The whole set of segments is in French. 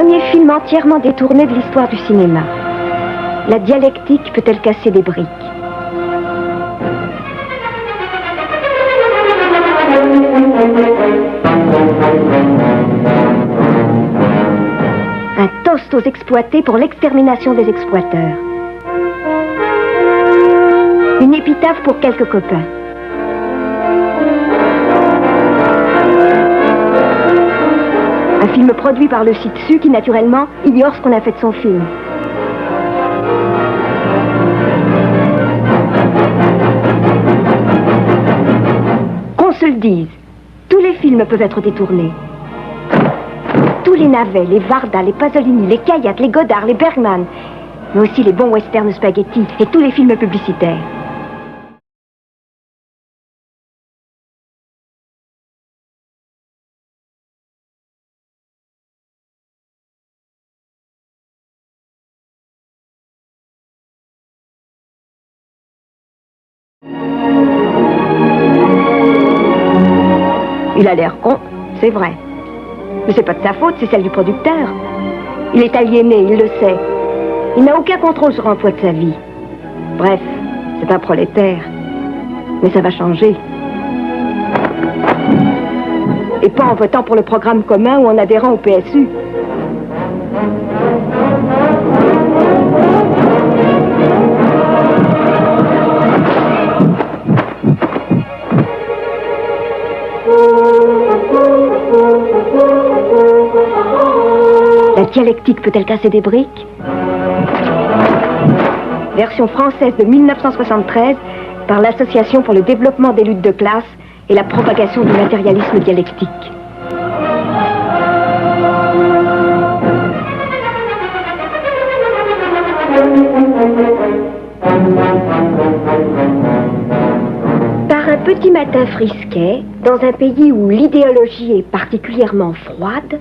premier film entièrement détourné de l'histoire du cinéma. La dialectique peut-elle casser des briques? Un toast aux exploités pour l'extermination des exploiteurs. Une épitaphe pour quelques copains. Un film produit par le Citsu qui, naturellement, ignore ce qu'on a fait de son film. Qu'on se le dise, tous les films peuvent être détournés. Tous les navets, les Varda, les Pasolini, les Kayat, les Godard, les Bergman, mais aussi les bons westerns spaghetti et tous les films publicitaires. Il a l'air con, c'est vrai. Mais c'est pas de sa faute, c'est celle du producteur. Il est aliéné, il le sait. Il n'a aucun contrôle sur l'emploi de sa vie. Bref, c'est un prolétaire. Mais ça va changer. Et pas en votant pour le programme commun ou en adhérant au PSU. La dialectique peut-elle casser des briques? Version française de 1973 par l'Association pour le développement des luttes de classe et la propagation du matérialisme dialectique. Par un petit matin frisquet, dans un pays où l'idéologie est particulièrement froide,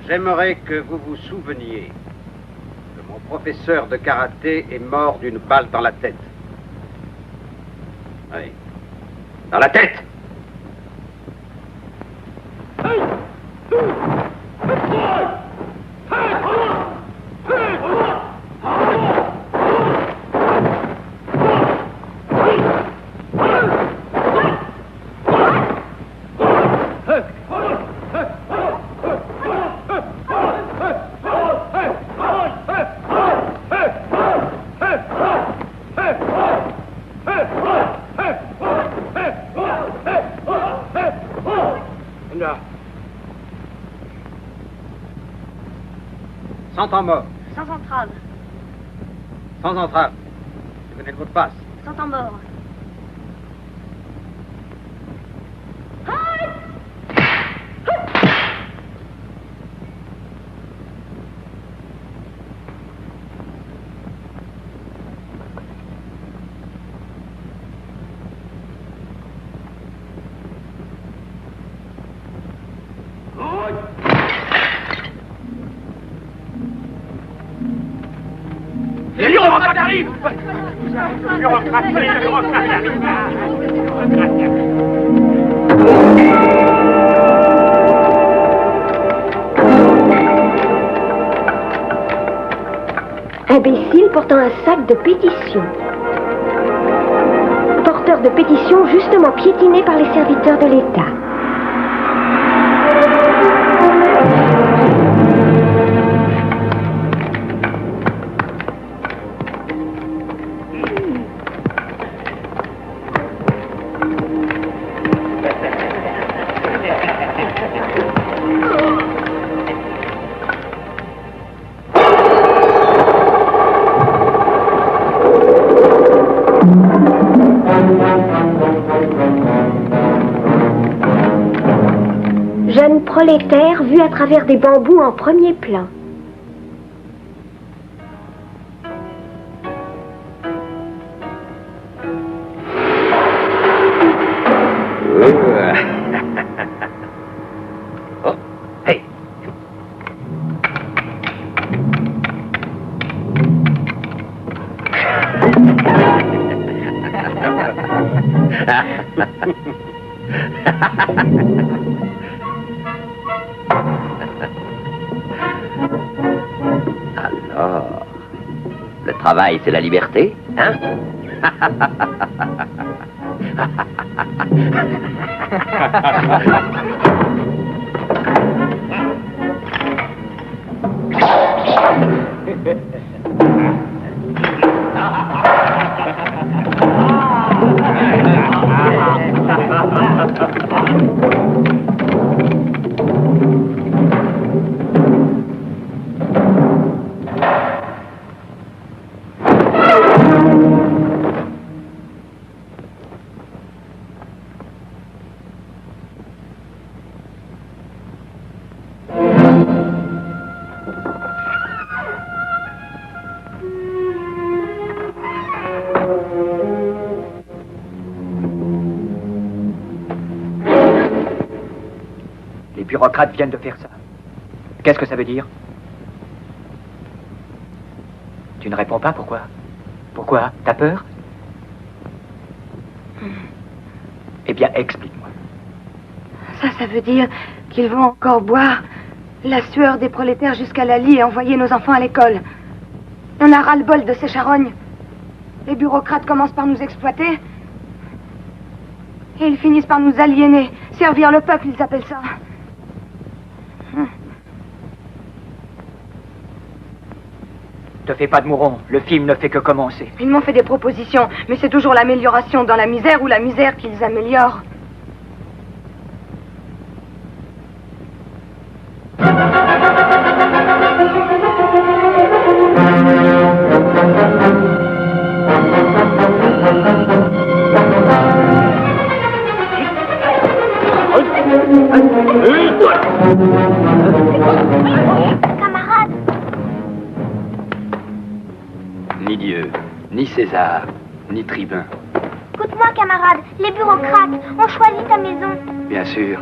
J'aimerais que vous vous souveniez que mon professeur de karaté est mort d'une balle dans la tête. Oui. Dans la tête! Sans temps mort. Sans entrave. Sans entrave. Je connais le mot de passe. Sans temps mort. Les bureaucrates arrivent! Imbécile portant un sac de pétition. Porteur porteurs de pétitions justement piétinés par les serviteurs de l'État. Jeune prolétaire vue à travers des bambous en premier plan. Oh, hey. Alors, le travail, c'est la liberté, hein? Les bureaucrates viennent de faire ça. Qu'est-ce que ça veut dire? Tu ne réponds pas, pourquoi? Pourquoi? T'as peur? Eh bien, explique-moi. Ça veut dire qu'ils vont encore boire la sueur des prolétaires jusqu'à la lie et envoyer nos enfants à l'école. On a ras-le-bol de ces charognes. Les bureaucrates commencent par nous exploiter. Et ils finissent par nous aliéner. Servir le peuple, ils appellent ça. Te fais pas de mouron, le film ne fait que commencer. Ils m'ont fait des propositions, mais c'est toujours l'amélioration dans la misère ou la misère qu'ils améliorent. Camarade! Ni Dieu, ni César, ni tribun. Écoute-moi, camarade, les bureaucrates ont choisi ta maison. Bien sûr,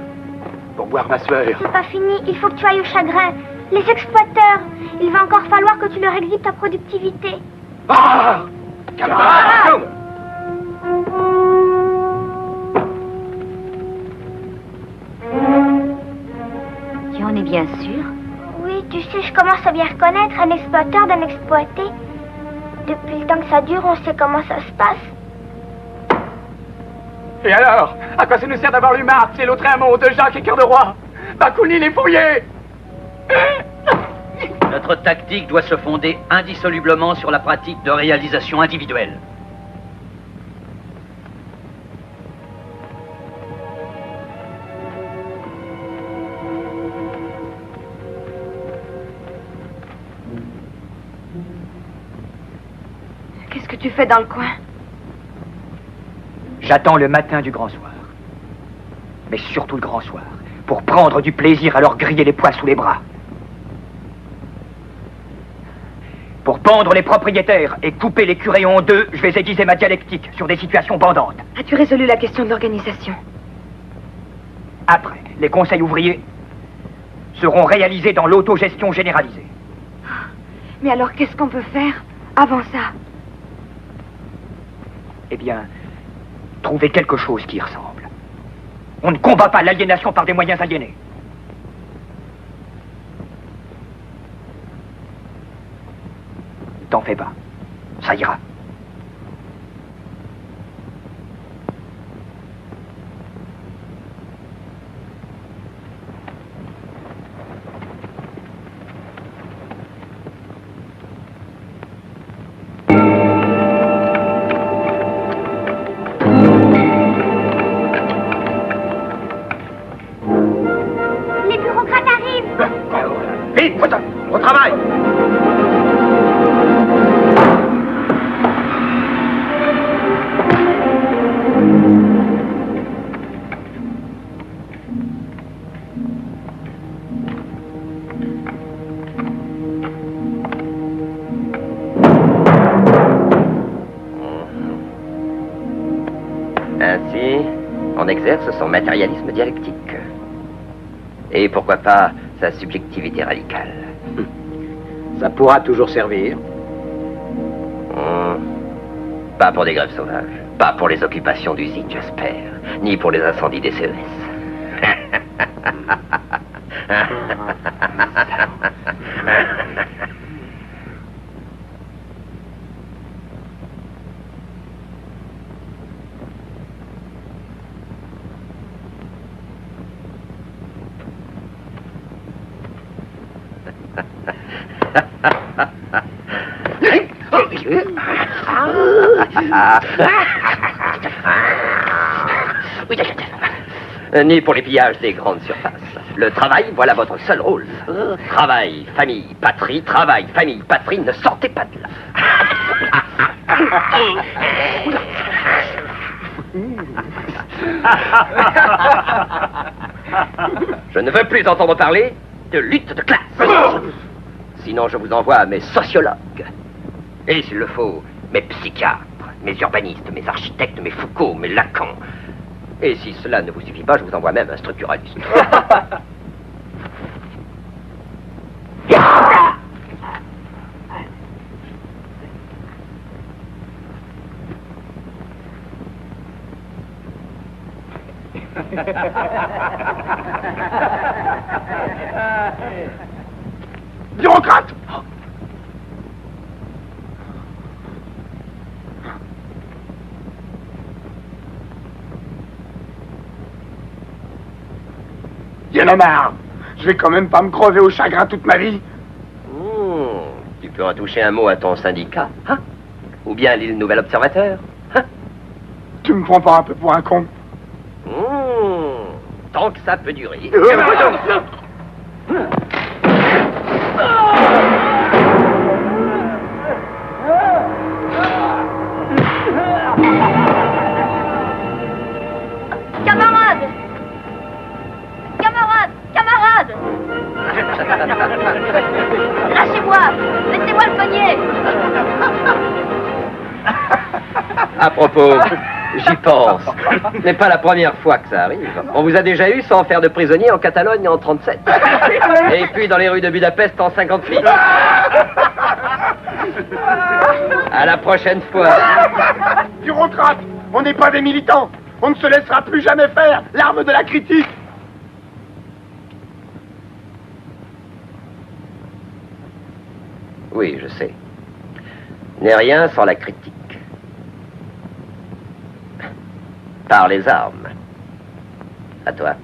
pour boire ma sueur. C'est pas fini, il faut que tu ailles au chagrin. Les exploiteurs, il va encore falloir que tu leur exhibes ta productivité. Ah! Camarade! Tu en es bien sûr? Oui, tu sais, je commence à bien reconnaître un exploiteur d'un exploité. Depuis le temps que ça dure, on sait comment ça se passe. Et alors? À quoi ça nous sert d'avoir lu Marx et l'autre mot de Jacques et Cœur de Roi? Bakounine est fouillé! Notre tactique doit se fonder indissolublement sur la pratique de réalisation individuelle. Qu'est-ce que tu fais dans le coin? J'attends le matin du grand soir. Mais surtout le grand soir, pour prendre du plaisir à leur griller les pois sous les bras. Pour pendre les propriétaires et couper les curés en deux, je vais aiguiser ma dialectique sur des situations bandantes. As-tu résolu la question de l'organisation? Après, les conseils ouvriers seront réalisés dans l'autogestion généralisée. Mais alors, qu'est-ce qu'on peut faire avant ça? Eh bien, trouver quelque chose qui y ressemble. On ne combat pas l'aliénation par des moyens aliénés. T'en fais pas. Ça ira. en exerce son matérialisme dialectique. Et pourquoi pas sa subjectivité radicale. Ça pourra toujours servir. Pas pour des grèves sauvages, pas pour les occupations d'usines, j'espère, ni pour les incendies des CES. Ni pour les pillages des grandes surfaces. Le travail, voilà votre seul rôle. Travail, famille, patrie, travail, famille, patrie, ne sortez pas de là. Je ne veux plus entendre parler de lutte de classe. Sinon, je vous envoie à mes sociologues. Et s'il le faut, mes psychiatres, mes urbanistes, mes architectes, mes Foucault, mes Lacan. Et si cela ne vous suffit pas, je vous envoie même un structuraliste. Bureaucrate! Y'en a marre. Je vais quand même pas me crever au chagrin toute ma vie. Tu peux en toucher un mot à ton syndicat, hein? Ou bien l'île Nouvel Observateur, hein? Tu me prends pas un peu pour un con? Tant que ça peut durer. Camarades! Camarades! Camarades! Lâchez-moi! Laissez-moi le poignet! À propos, j'y pense. Ce n'est pas la première fois que ça arrive. On vous a déjà eu sans faire de prisonniers en Catalogne en 37. Et puis dans les rues de Budapest en 58. À la prochaine fois. Bureaucrate, on n'est pas des militants. On ne se laissera plus jamais faire l'arme de la critique. Oui, je sais. N'est rien sans la critique. Par les armes. À toi.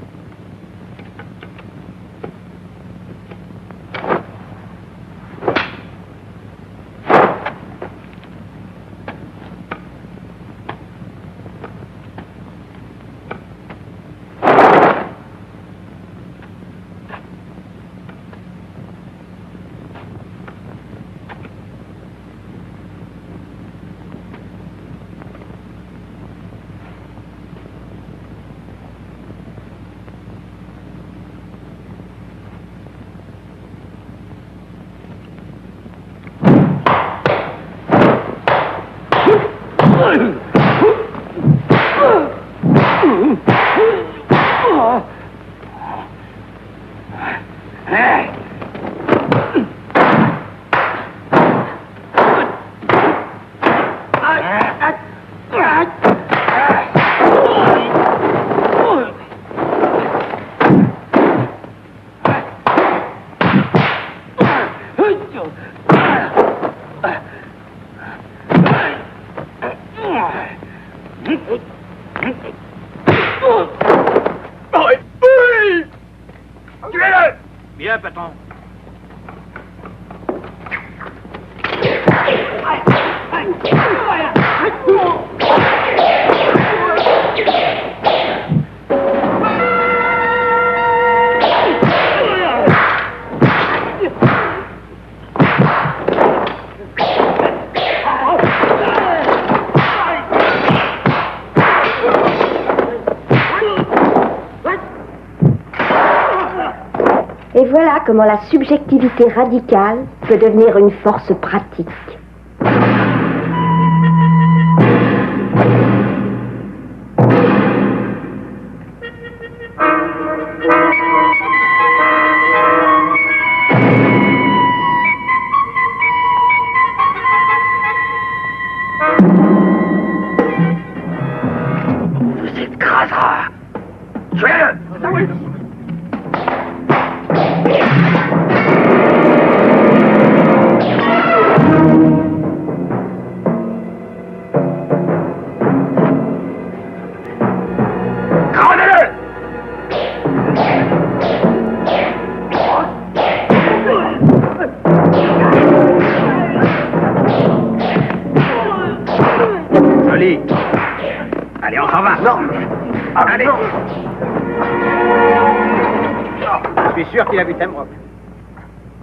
Tuez-le! Bien, patron. Et voilà comment la subjectivité radicale peut devenir une force pratique. Allez. Je suis sûr qu'il a vu Temrock.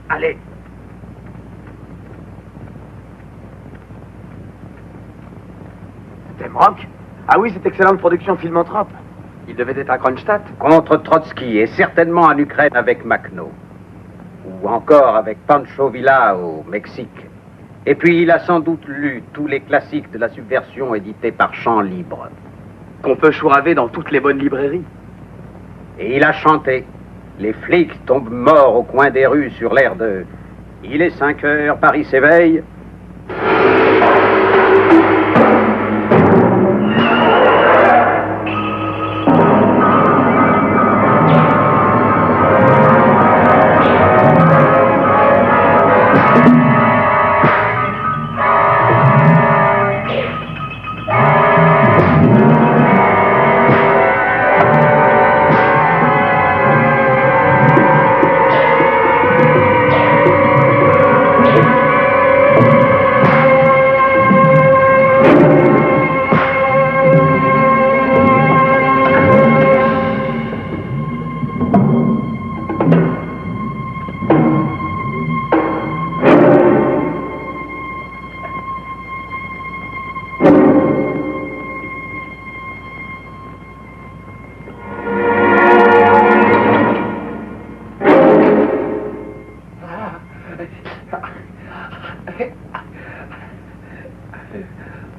Allez. Temrock? Ah oui, cette excellente production Filmanthrope. Il devait être à Kronstadt. Contre Trotsky et certainement en Ukraine avec Makhno. Ou encore avec Pancho Villa au Mexique. Et puis il a sans doute lu tous les classiques de la subversion édités par Champs Libres. Qu'on peut chouraver dans toutes les bonnes librairies. Et il a chanté. Les flics tombent morts au coin des rues sur l'air de « Il est 5 heures, Paris s'éveille ».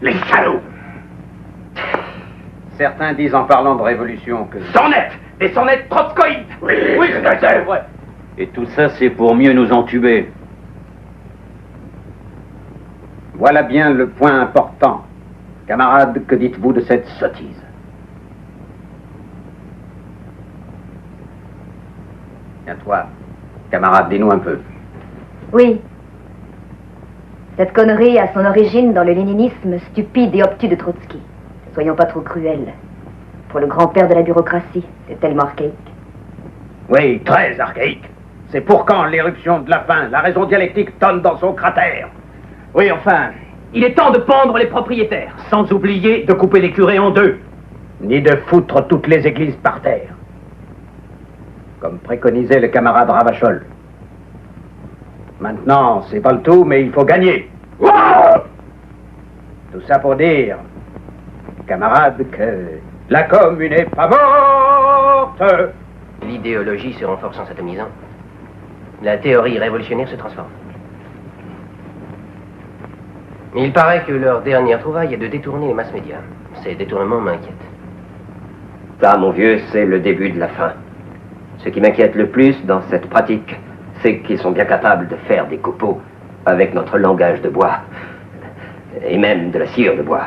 Les salauds! Certains disent en parlant de révolution que... Sornettes! Des sornettes trotskoïdes! Oui, c'est vrai! Et tout ça, c'est pour mieux nous entuber. Voilà bien le point important. Camarades, que dites-vous de cette sottise? Tiens, toi, camarade, dis-nous un peu. Oui. Cette connerie a son origine dans le léninisme stupide et obtus de Trotsky. Soyons pas trop cruels. Pour le grand-père de la bureaucratie, c'est tellement archaïque. Oui, très archaïque. C'est pour quand l'éruption de la faim, la raison dialectique tonne dans son cratère. Oui, enfin, il est temps de pendre les propriétaires. Sans oublier de couper les curés en deux. Ni de foutre toutes les églises par terre. Comme préconisait le camarade Ravachol. Maintenant, c'est pas le tout, mais il faut gagner. Tout ça pour dire, camarades, que la commune est pas morte. L'idéologie se renforce en s'atomisant. La théorie révolutionnaire se transforme. Il paraît que leur dernière trouvaille est de détourner les masses médias. Ces détournements m'inquiètent. Ça, mon vieux, c'est le début de la fin. Ce qui m'inquiète le plus dans cette pratique, c'est qu'ils sont bien capables de faire des copeaux avec notre langage de bois. Et même de la cire de bois.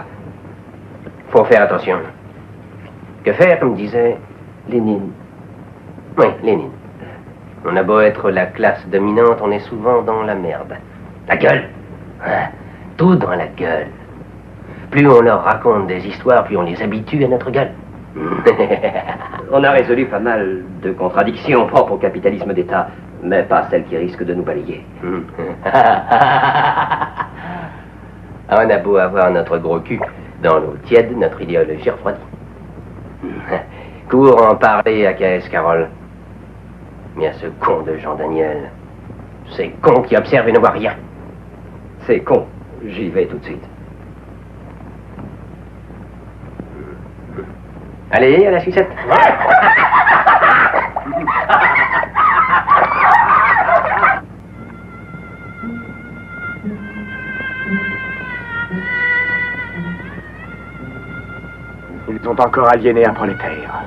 Faut faire attention. Que faire, comme disait Lénine? Oui, Lénine. On a beau être la classe dominante, on est souvent dans la merde. La gueule. Ouais, tout dans la gueule. Plus on leur raconte des histoires, plus on les habitue à notre gueule. On a résolu pas mal de contradictions propres au capitalisme d'État, mais pas celles qui risquent de nous balayer. On a beau avoir notre gros cul dans l'eau tiède, notre idéologie refroidie. Cours en parler à K.S. Carroll. Mais à ce con de Jean Daniel, ces cons qui observent et ne voient rien. C'est con, j'y vais tout de suite. Allez, à la sucette. Ils ont encore aliéné un prolétaire.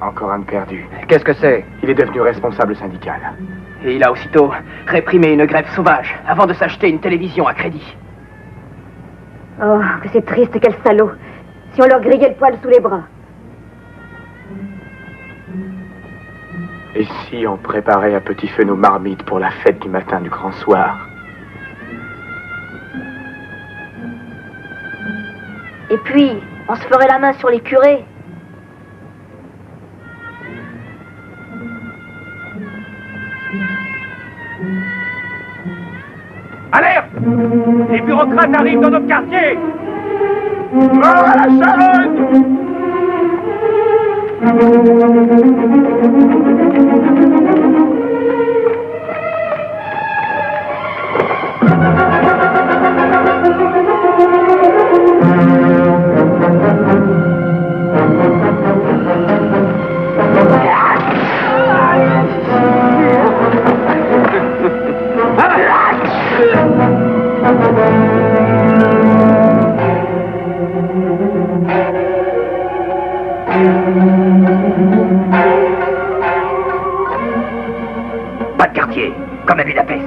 Encore un de perdu. Qu'est-ce que c'est? Il est devenu responsable syndical. Et il a aussitôt réprimé une grève sauvage avant de s'acheter une télévision à crédit. Oh, que c'est triste, quel salaud. Si on leur grillait le poil sous les bras. Et si on préparait à petit feu nos marmites pour la fête du matin du grand soir? Et puis, on se ferait la main sur les curés. Les bureaucrates arrivent dans notre quartier. Mort à la charogne! Pas de quartier, comme à Budapest.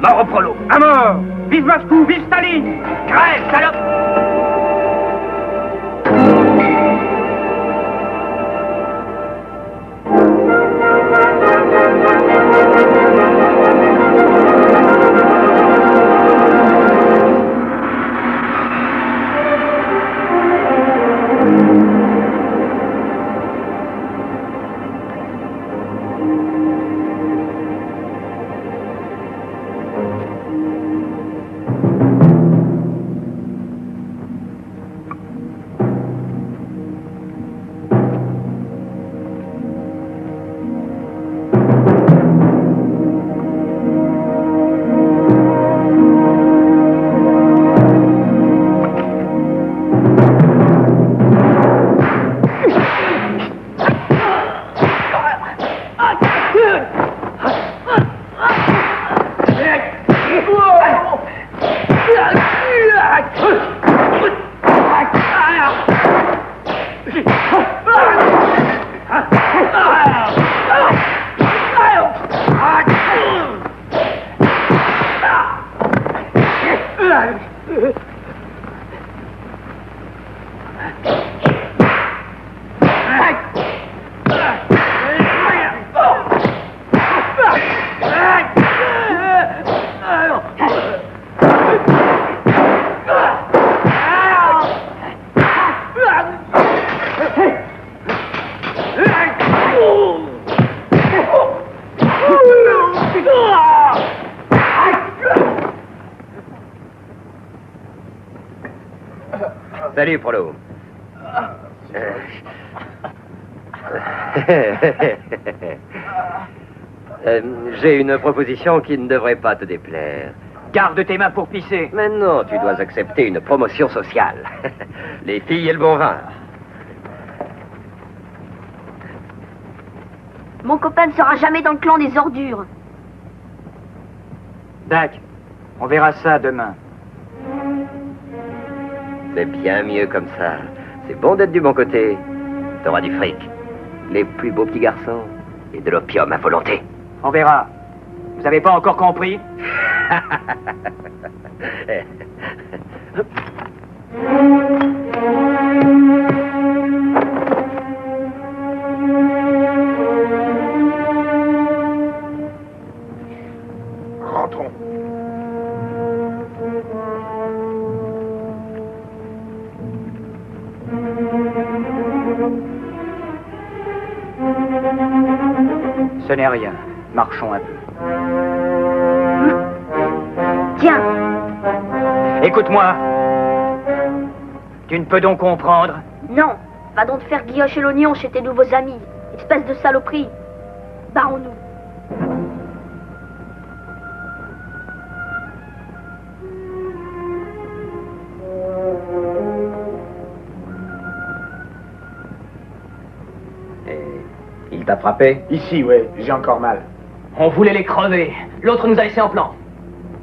Mort au prolo. À mort. Vive Moscou, vive Staline. Crève, salope. Salut, Prolo. J'ai une proposition qui ne devrait pas te déplaire. Garde tes mains pour pisser. Mais non, tu dois accepter une promotion sociale. Les filles et le bon vin. Mon copain ne sera jamais dans le clan des ordures. Dac, on verra ça demain. C'est bien mieux comme ça. C'est bon d'être du bon côté. T'auras du fric, les plus beaux petits garçons et de l'opium à volonté. On verra. Vous avez pas encore compris? Rentrons. Ce n'est rien. Marchons un peu. Tiens, Écoute-moi. Tu ne peux donc comprendre? non. Va donc te faire guillocher l'oignon chez tes nouveaux amis. Espèce de saloperie. Barrons-nous. Il t'a frappé? Ici, ouais, j'ai encore mal. On voulait les crever. L'autre nous a laissé en plan.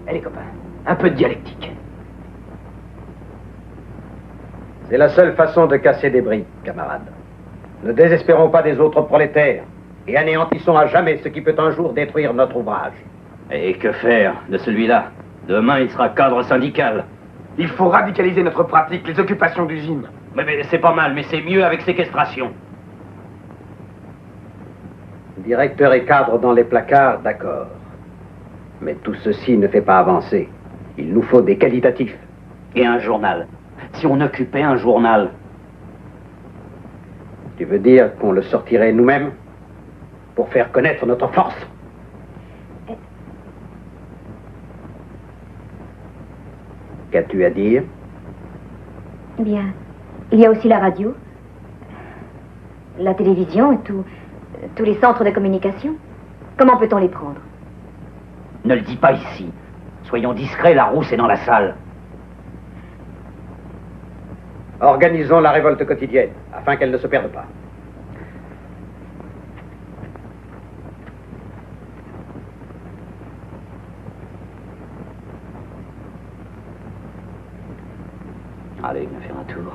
Eh les copains, un peu de dialectique. C'est la seule façon de casser des briques, camarades. Ne désespérons pas des autres prolétaires et anéantissons à jamais ce qui peut un jour détruire notre ouvrage. Et que faire de celui-là? Demain, il sera cadre syndical. Il faut radicaliser notre pratique, les occupations d'usine. Mais c'est pas mal, mais c'est mieux avec séquestration. Directeur et cadre dans les placards, d'accord. Mais tout ceci ne fait pas avancer. Il nous faut des qualitatifs. Et un journal. Si on occupait un journal. Tu veux dire qu'on le sortirait nous-mêmes pour faire connaître notre force? Qu'as-tu à dire? Eh bien, il y a aussi la radio, la télévision et tous les centres de communication. Comment peut-on les prendre? Ne le dis pas ici. Soyons discrets, la rousse est dans la salle. Organisons la révolte quotidienne, afin qu'elle ne se perde pas. Allez, viens faire un tour.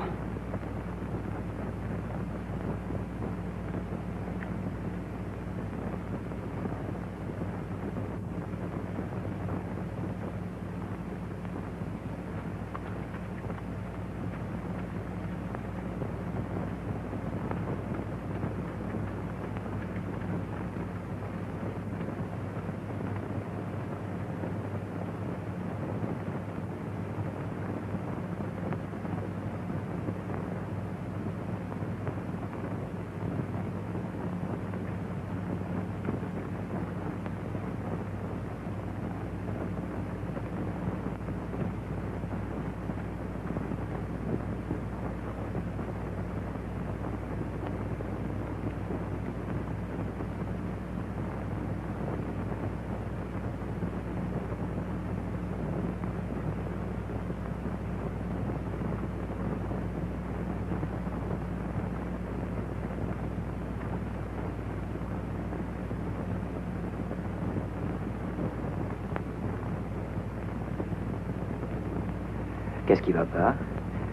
Qu'est-ce qui va pas?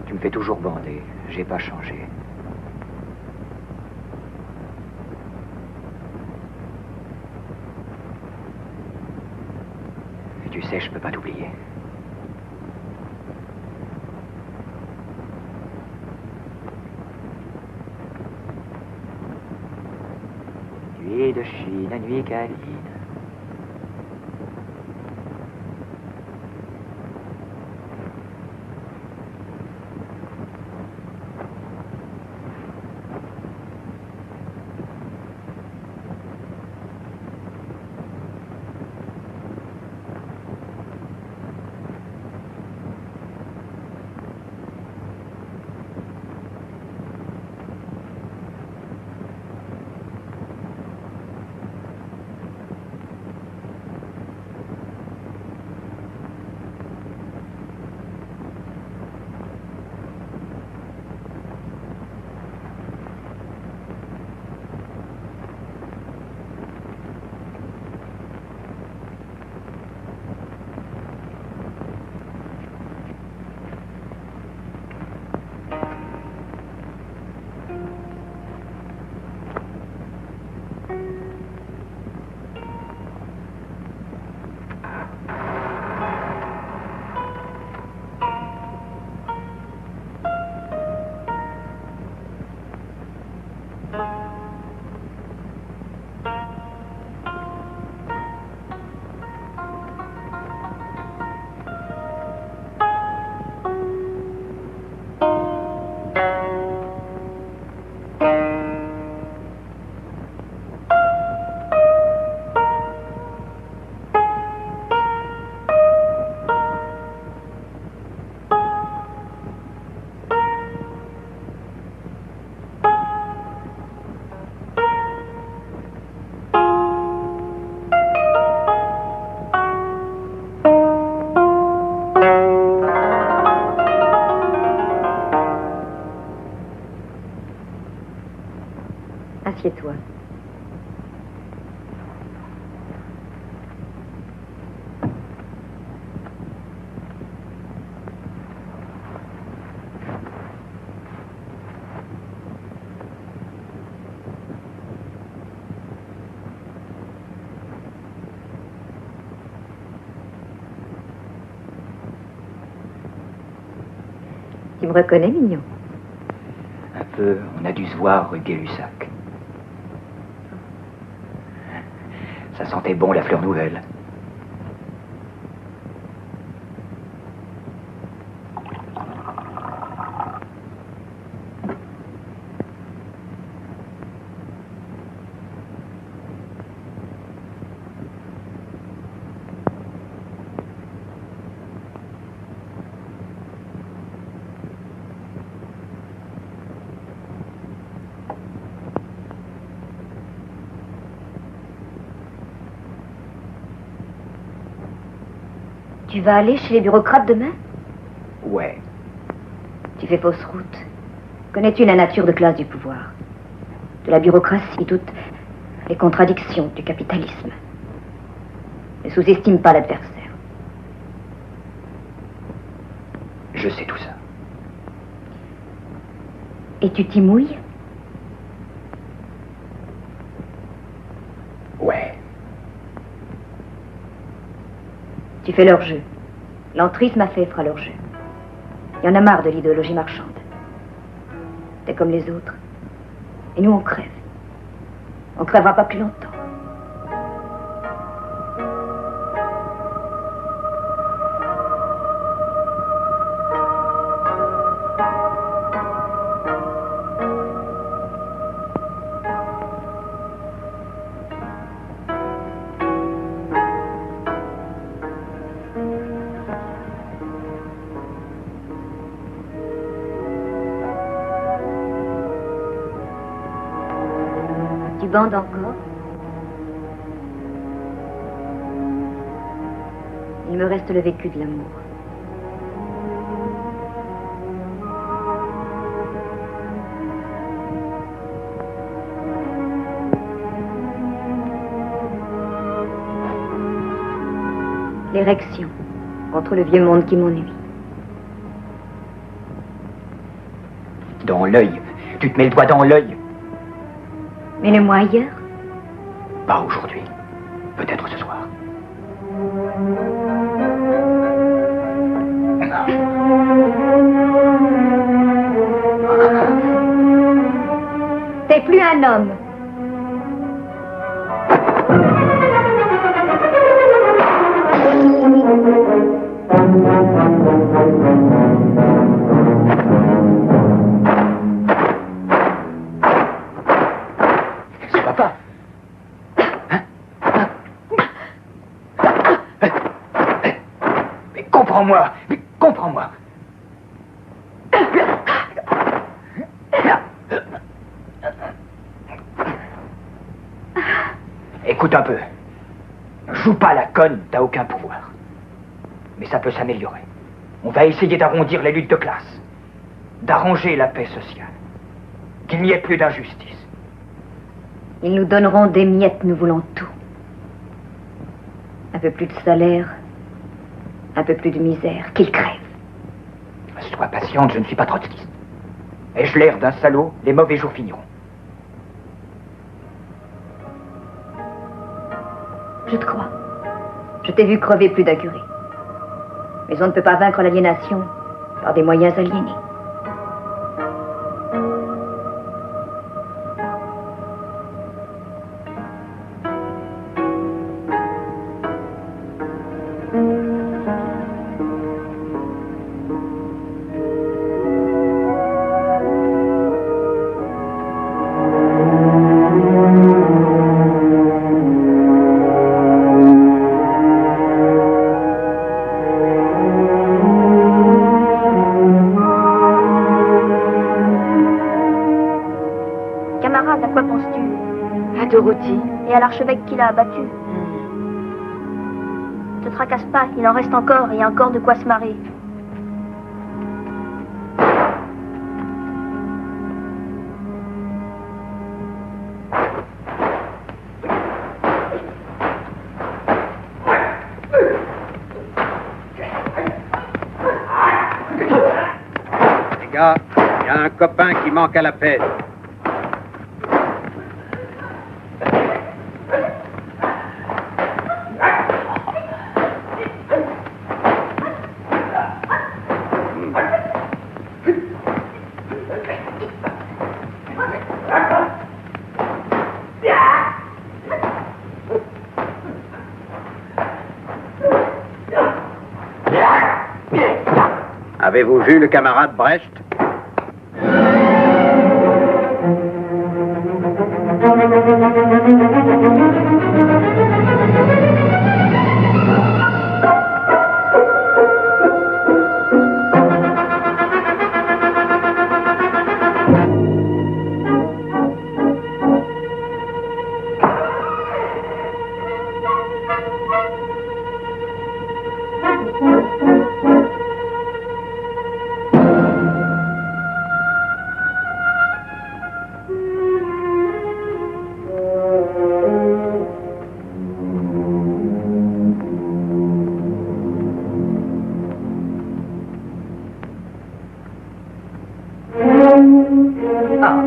Tu me fais toujours bander. J'ai pas changé. Et tu sais, je peux pas t'oublier. Nuit de Chine, nuit câline. Assieds-toi. Tu me reconnais, mignon? Un peu, on a dû se voir rue Gay-Lussac. Ça sentait bon la fleur nouvelle. Tu vas aller chez les bureaucrates demain? Ouais. Tu fais fausse route. Connais-tu la nature de classe du pouvoir? De la bureaucratie, toutes les contradictions du capitalisme. Ne sous-estime pas l'adversaire. Je sais tout ça. Et tu t'y mouilles? Ouais. Tu fais leur jeu. L'entrisme a fait fera leur jeu. Il y en a marre de l'idéologie marchande. T'es comme les autres. Et nous, on crève. On crèvera pas plus longtemps. Tu bandes encore? Il me reste le vécu de l'amour. L'érection contre le vieux monde qui m'ennuie. Dans l'œil. Tu te mets le doigt dans l'œil. Mets-le-moi ailleurs. Pas aujourd'hui. Peut-être ce soir. T'es plus un homme. Comprends-moi, comprends-moi. Écoute un peu. Joue pas la conne, t'as aucun pouvoir. Mais ça peut s'améliorer. On va essayer d'arrondir les luttes de classe, d'arranger la paix sociale, qu'il n'y ait plus d'injustice. Ils nous donneront des miettes, nous voulons tout. Un peu plus de salaire, un peu plus de misère, qu'ils crèvent. Sois patiente, je ne suis pas trotskiste. Ai-je l'air d'un salaud, les mauvais jours finiront. Je te crois. Je t'ai vu crever plus d'un curé. Mais on ne peut pas vaincre l'aliénation par des moyens aliénés. Et à l'archevêque qui l'a abattu. Te tracasse pas, il en reste encore, et encore de quoi se marrer. Les gars, il y a un copain qui manque à la paix. Avez-vous vu le camarade Brecht? Ah.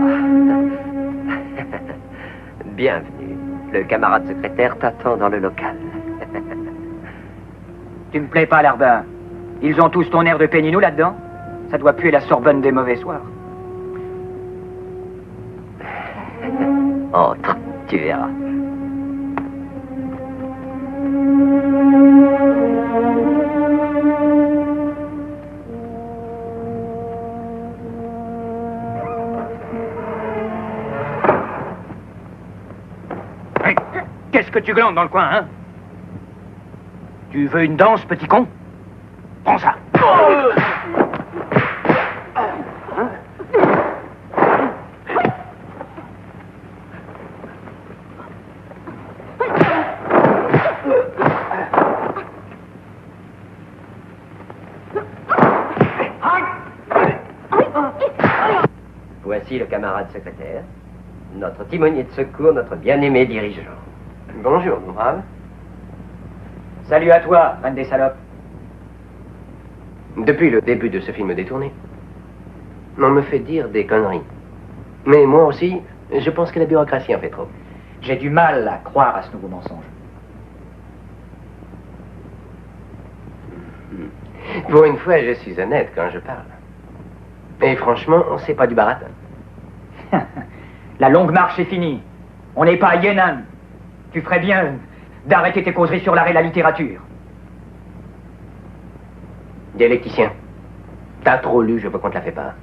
Bienvenue. Le camarade secrétaire t'attend dans le local. Tu me plais pas, Larbin. Ils ont tous ton air de péninou là-dedans. Ça doit puer la Sorbonne des mauvais soirs. Entre, tu verras. Hey, qu'est-ce que tu glandes dans le coin, hein? Tu veux une danse, petit con? Prends ça. Voici le camarade secrétaire, notre timonier de secours, notre bien-aimé dirigeant. Bonjour, mon brave. Salut à toi, reine des salopes. Depuis le début de ce film détourné, on me fait dire des conneries. Mais moi aussi, je pense que la bureaucratie en fait trop. J'ai du mal à croire à ce nouveau mensonge. Pour une fois, je suis honnête quand je parle. Et franchement, c'est pas du baratin. La longue marche est finie. On n'est pas à Yan'an. Tu ferais bien d'arrêter tes causeries sur l'art et la littérature. Dialecticien, t'as trop lu, je veux qu'on te la fait pas.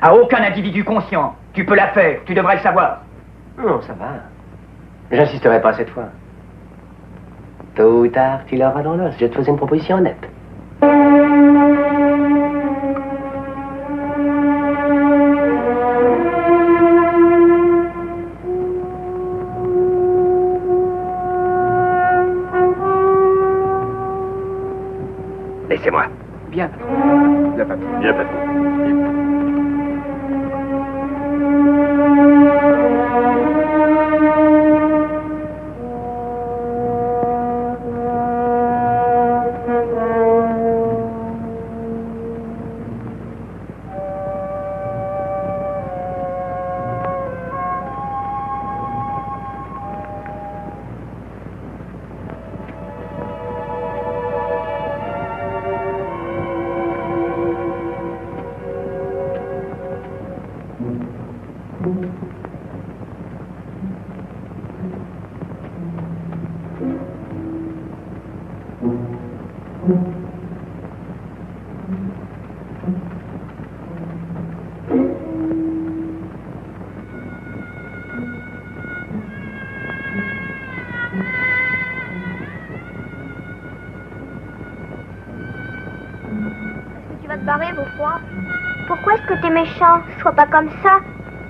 À aucun individu conscient. Tu peux la faire, tu devrais le savoir. Non, ça va. J'insisterai pas cette fois. Tôt ou tard, tu l'auras dans l'os. Je te faisais une proposition honnête. Laissez-moi. Bien. Bien, patron. Bien, patron. Tu vas te barrer, vos froids. Pourquoi est-ce que t'es méchant? Sois pas comme ça.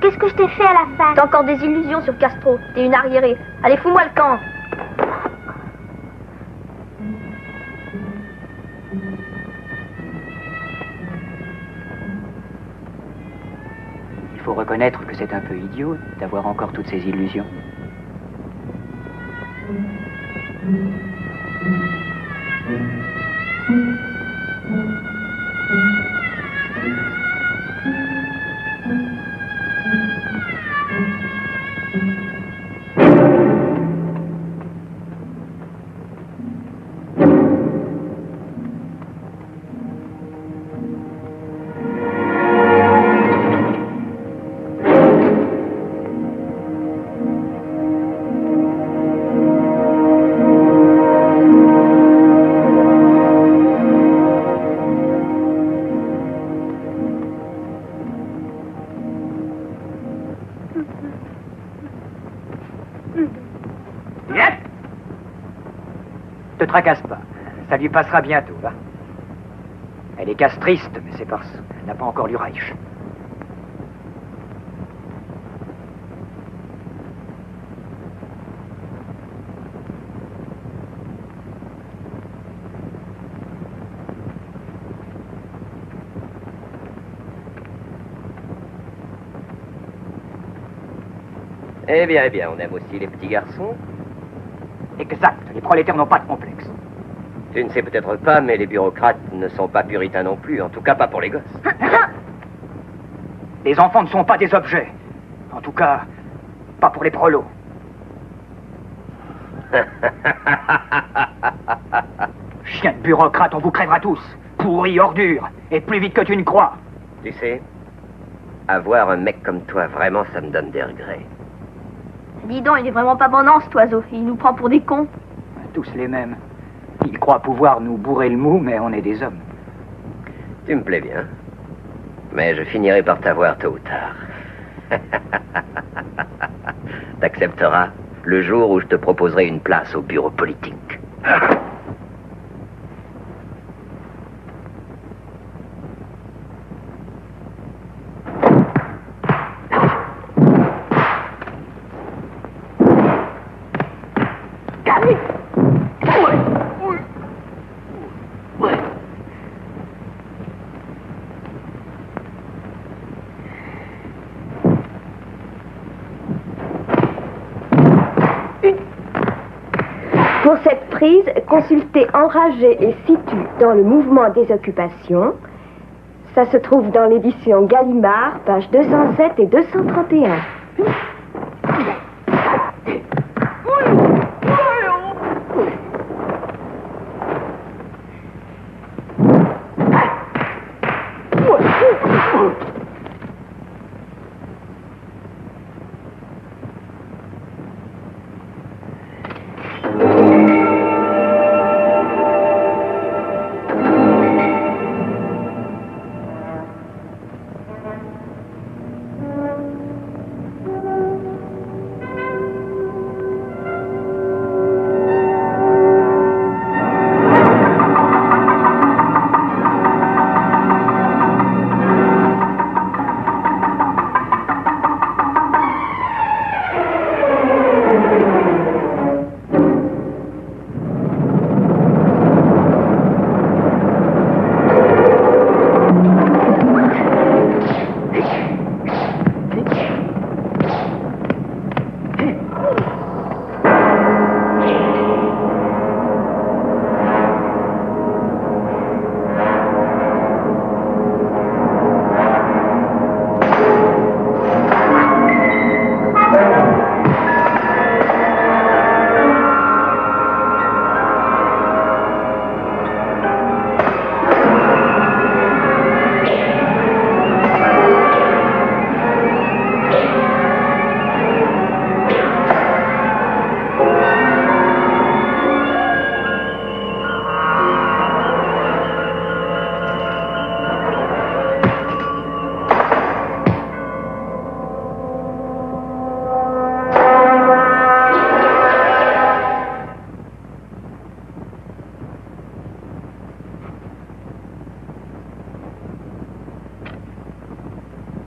Qu'est-ce que je t'ai fait à la fin? T'as encore des illusions sur Castro. T'es une arriérée. Allez, fous-moi le camp. Il faut reconnaître que c'est un peu idiot d'avoir encore toutes ces illusions. Te tracasse pas, ça lui passera bientôt, va. Elle est castriste, mais c'est parce qu'elle n'a pas encore lu Reich. Eh bien, on aime aussi les petits garçons. Exact, les prolétaires n'ont pas de complexe. Tu ne sais peut-être pas, mais les bureaucrates ne sont pas puritains non plus, en tout cas pas pour les gosses. Les enfants ne sont pas des objets. En tout cas, pas pour les prolos. Chien de bureaucrate, on vous crèvera tous. Pourri, ordure, et plus vite que tu ne crois. Tu sais, avoir un mec comme toi, vraiment, ça me donne des regrets. Dis donc, il est vraiment pas bandant, cet oiseau. Il nous prend pour des cons. Tous les mêmes. Ils croient pouvoir nous bourrer le mou, mais on est des hommes. Tu me plais bien. Mais je finirai par t'avoir tôt ou tard. T'accepteras le jour où je te proposerai une place au bureau politique. Pour cette prise, consultez Enragé et Situ dans le mouvement des occupations. Ça se trouve dans l'édition Gallimard, pages 207 et 231.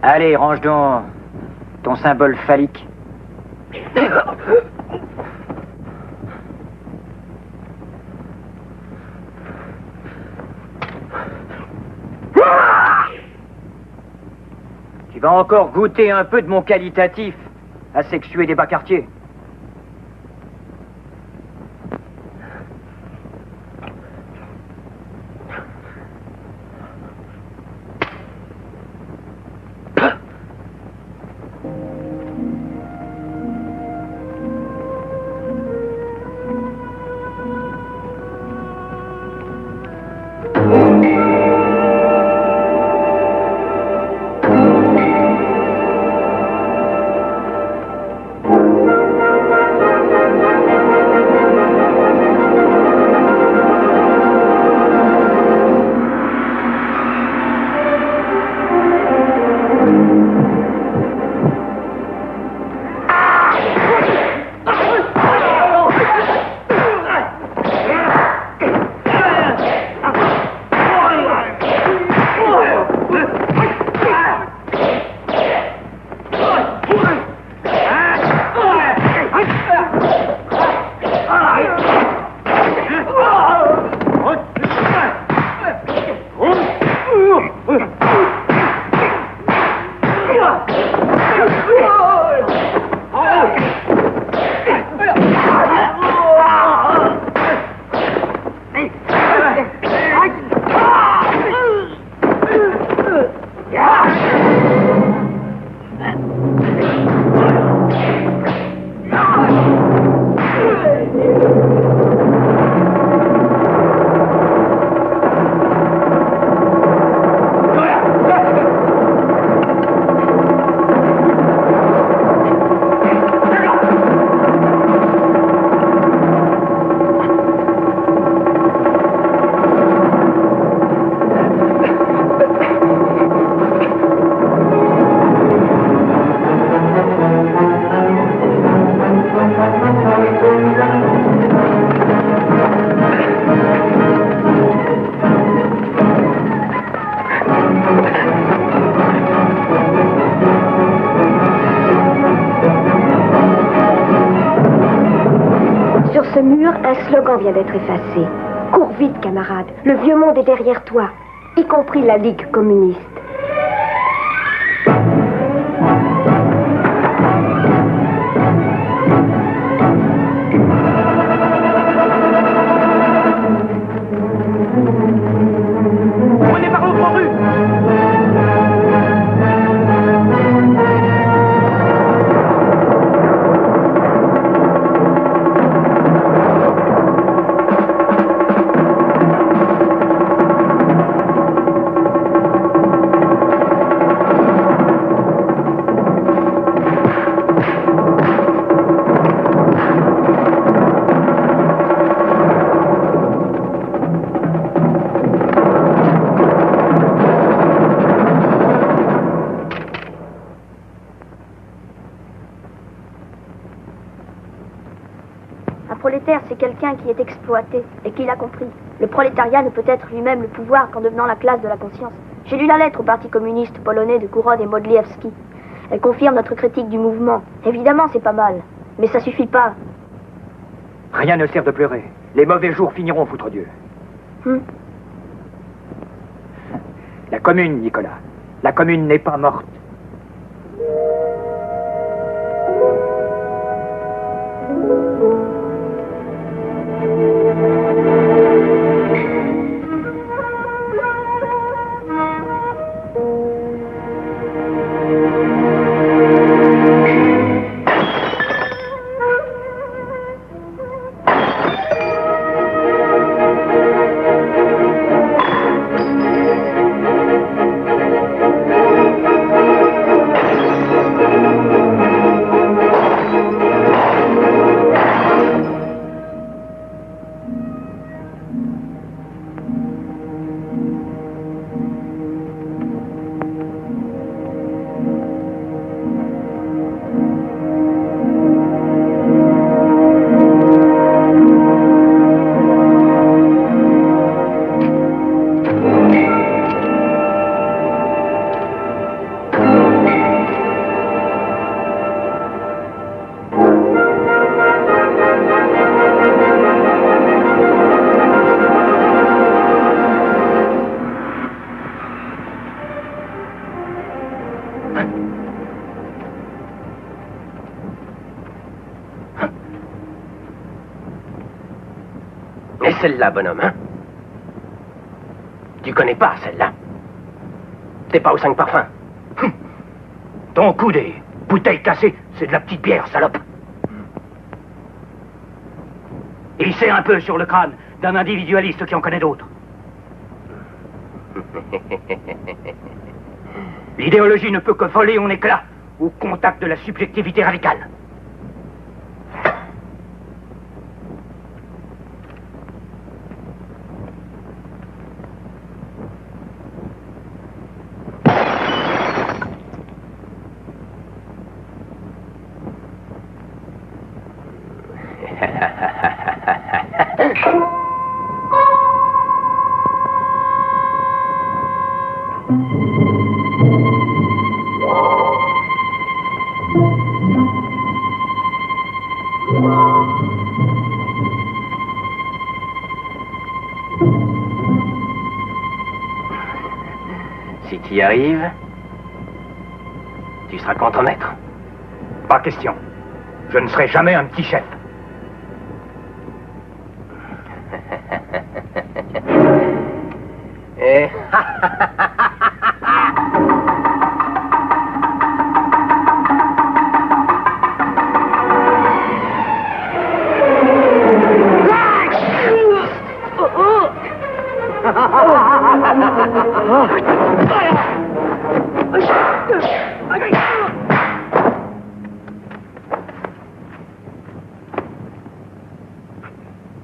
Allez, range donc ton symbole phallique. Tu vas encore goûter un peu de mon qualitatif à sexuer des bas quartiers. ce mur, un slogan vient d'être effacé. Cours vite, camarade. Le vieux monde est derrière toi, y compris la Ligue communiste. Prenez par l'autre rue. C'est quelqu'un qui est exploité et qui l'a compris. Le prolétariat ne peut être lui-même le pouvoir qu'en devenant la classe de la conscience. J'ai lu la lettre au Parti communiste polonais de Gouron et Modliewski. Elle confirme notre critique du mouvement. Évidemment, c'est pas mal, mais ça suffit pas. Rien ne sert de pleurer. Les mauvais jours finiront, foutre Dieu. La commune, Nicolas. La commune n'est pas morte. Et celle-là, bonhomme, hein? Tu connais pas celle-là? T'es pas aux 5 parfums? Ton coup des bouteilles cassées, c'est de la petite bière, salope. Il sait un peu sur le crâne d'un individualiste qui en connaît d'autres. L'idéologie ne peut que voler en éclats au contact de la subjectivité radicale. Si tu y arrives, tu seras contre-maître. Pas question. Je ne serai jamais un petit chef. Et...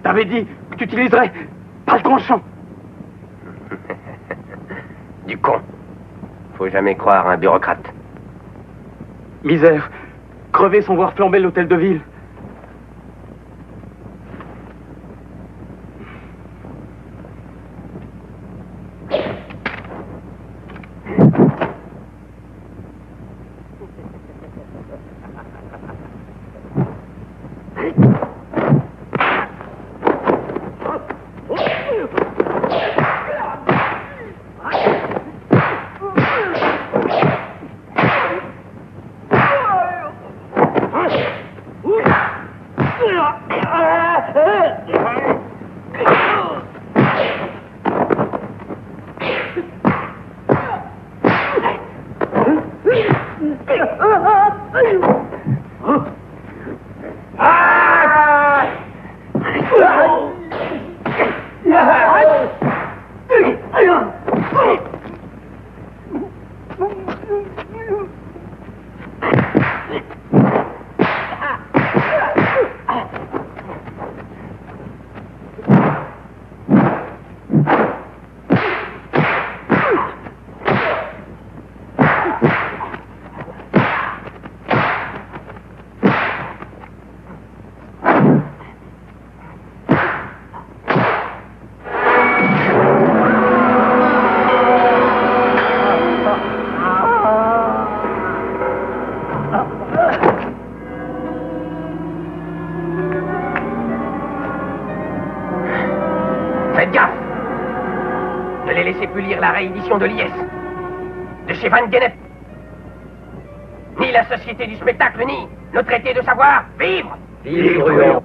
T'avais dit que tu utiliserais pas le tranchant. Du con. Faut jamais croire à un bureaucrate. Misère. Crever sans voir flamber l'hôtel de ville. Faites gaffe! Ne les laissez plus lire la réédition de l'IS, de chez Van Gennep. Ni la Société du spectacle, ni le traité de savoir vivre! Vivre!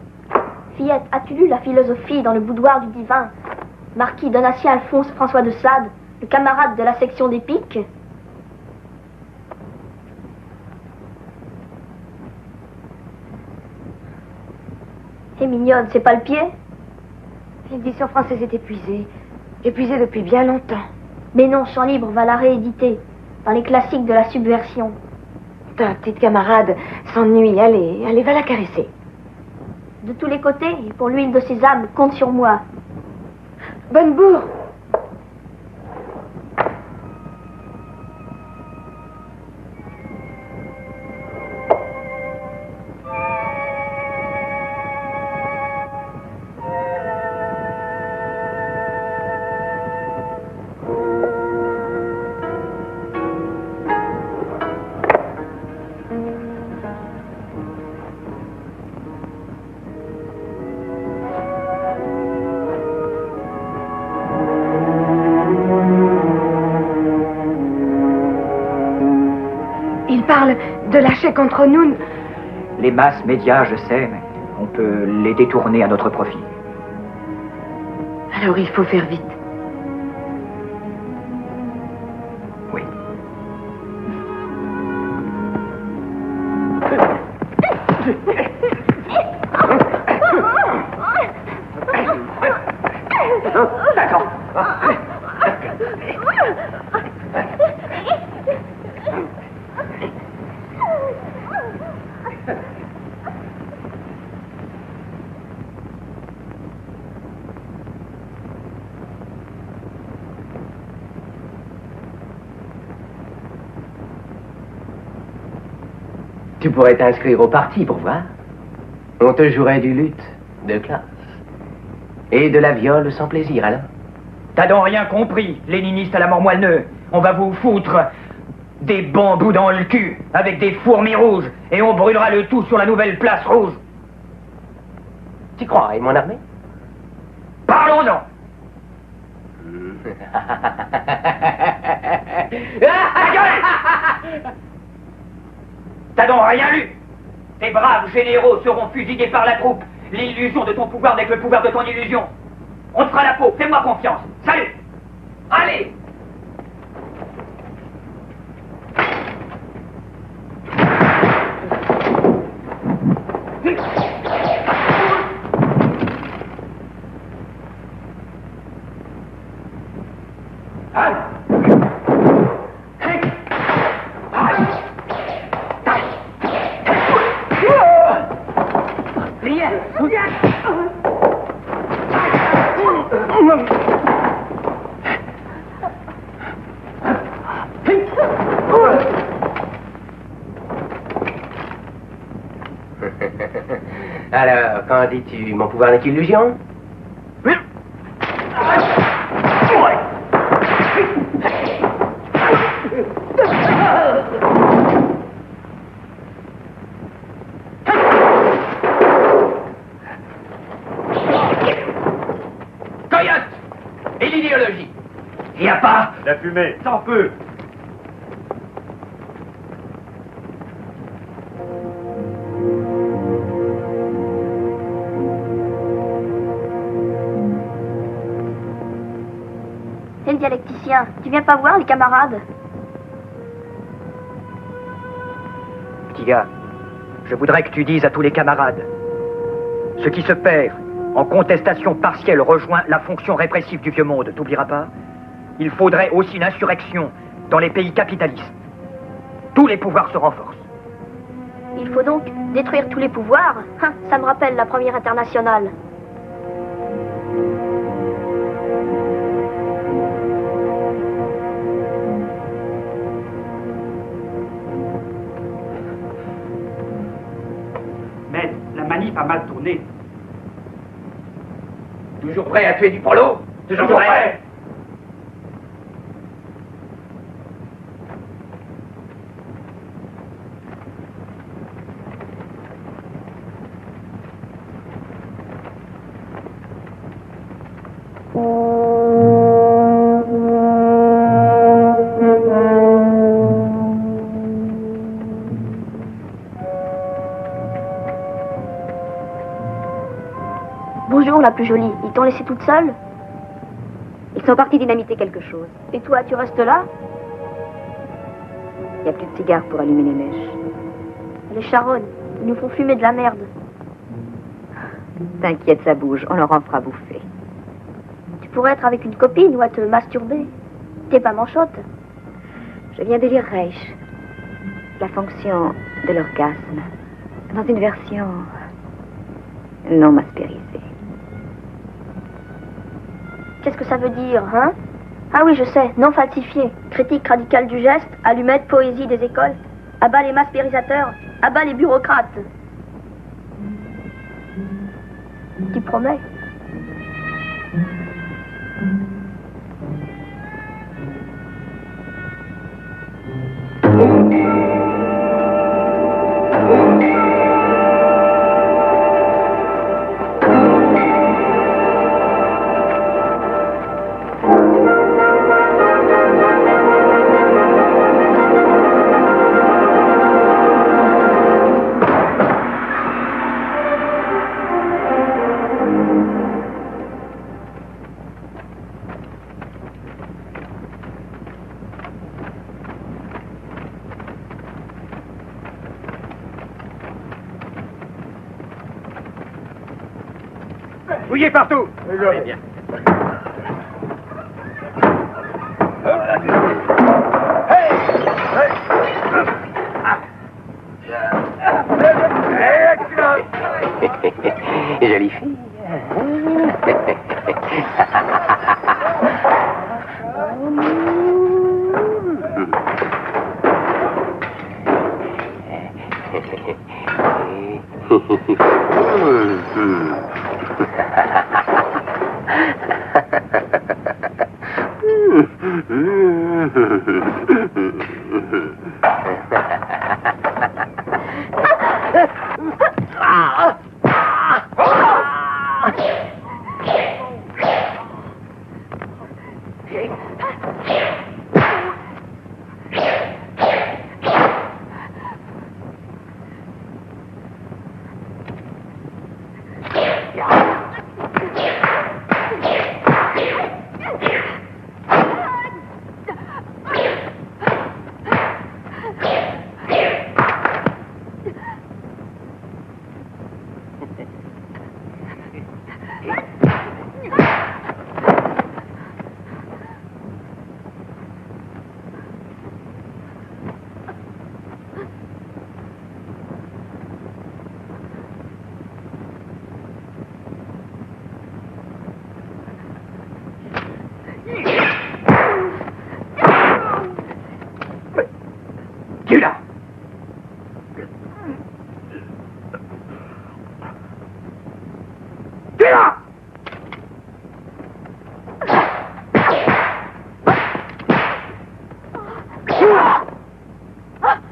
Fillette, as-tu lu la philosophie dans le boudoir du divin? Marquis Donatien Alphonse François de Sade, le camarade de la section des piques? Hé mignonne, c'est pas le pied? L'édition française est épuisée. Épuisée depuis bien longtemps. Mais non, Champ Libre va la rééditer dans les classiques de la subversion. Ta petite camarade s'ennuie. Allez, va la caresser. De tous les côtés, et pour l'huile de sésame, compte sur moi. Bonne bourre. Parle de lâcher contre nous. Les masses médias, je sais, mais on peut les détourner à notre profit. Alors il faut faire vite. Oui. D'accord. Tu pourrais t'inscrire au parti pour voir. On te jouerait du luth de classe. Et de la viole sans plaisir, alors. T'as donc rien compris, léniniste à la mort moelleux. On va vous foutre des bambous dans le cul, avec des fourmis rouges, et on brûlera le tout sur la nouvelle place rouge. Tu crois, et mon armée? Parlons-en. Ta gueule! T'as donc rien lu? Tes braves généraux seront fusillés par la troupe. L'illusion de ton pouvoir n'est que le pouvoir de ton illusion. On te fera la peau, fais-moi confiance. Salut! Allez! Alors, qu'en dis-tu? Mon pouvoir n'est qu'illusion? Coyote! Et l'idéologie? Il n'y a pas? La fumée. Sans peu. dialecticien. Tu viens pas voir les camarades? Petit gars, je voudrais que tu dises à tous les camarades, ce qui se perd en contestation partielle rejoint la fonction répressive du vieux monde, t'oublieras pas? Il faudrait aussi une insurrection dans les pays capitalistes. Tous les pouvoirs se renforcent. Il faut donc détruire tous les pouvoirs? Hein, ça me rappelle la Première Internationale. Mais la manip a mal tourné. Toujours prêt à tuer du prolo? Toujours prêt. Bonjour, la plus jolie. Ils t'ont laissé toute seule? Ils sont partis dynamiter quelque chose. Et toi, tu restes là? Il n'y a plus de cigares pour allumer les mèches. Les charognes, ils nous font fumer de la merde. T'inquiète, ça bouge, on leur en fera bouffer. Tu pourrais être avec une copine ou à te masturber. T'es pas manchotte. Je viens de lire Reich. La fonction de l'orgasme. Dans une version non mastérisée. Qu'est-ce que ça veut dire, hein? Ah oui, je sais, non falsifié. Critique radicale du geste, allumette, poésie des écoles. Abat les maspérisateurs, abat les bureaucrates. Tu promets? Fouillez partout. Allez, bien. Jolie fille.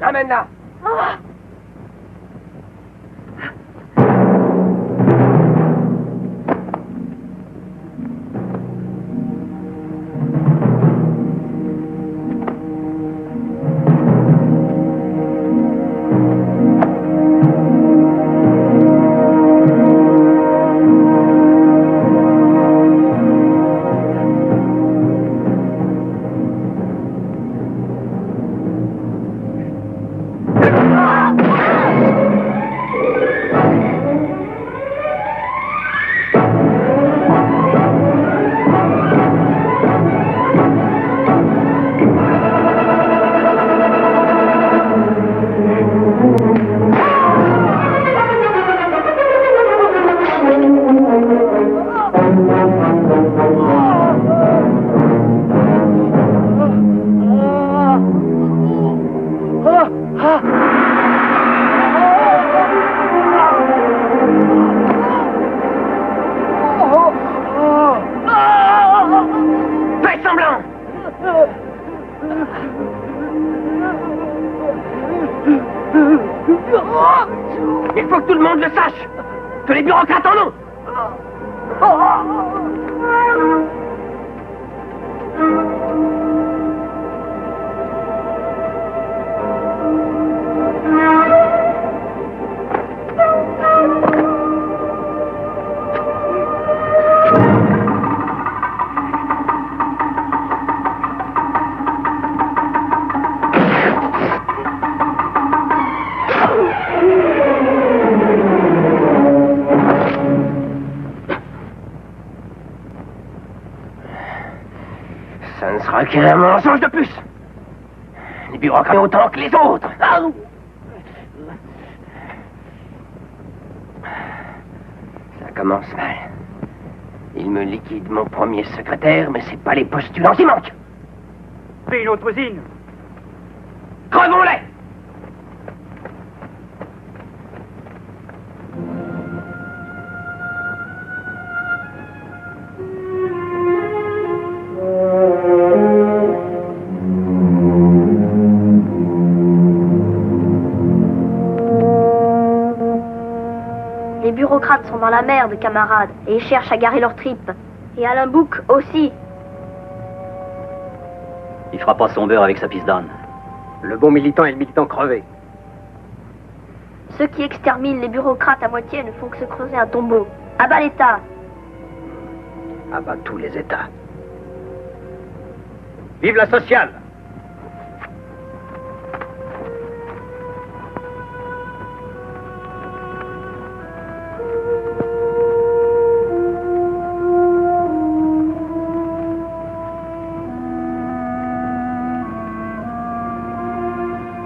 Amène-la. Il faut que tout le monde le sache. Que les bureaucrates en ont. Ça ne sera qu'un mensonge de plus. Les bureaucrates autant que les autres. Ah. Ça commence mal. Il me liquide mon premier secrétaire, mais c'est pas les postulants qui manquent. Fais une autre usine. Crevons-les! Les bureaucrates sont dans la merde, camarades, et ils cherchent à garer leurs tripes. Et Alain Bouc aussi. Il fera pas son beurre avec sa pisse d'âne. Le bon militant et le militant crevé. Ceux qui exterminent les bureaucrates à moitié ne font que se creuser un tombeau. À bas l'État. Ah bah tous les États. Vive la sociale!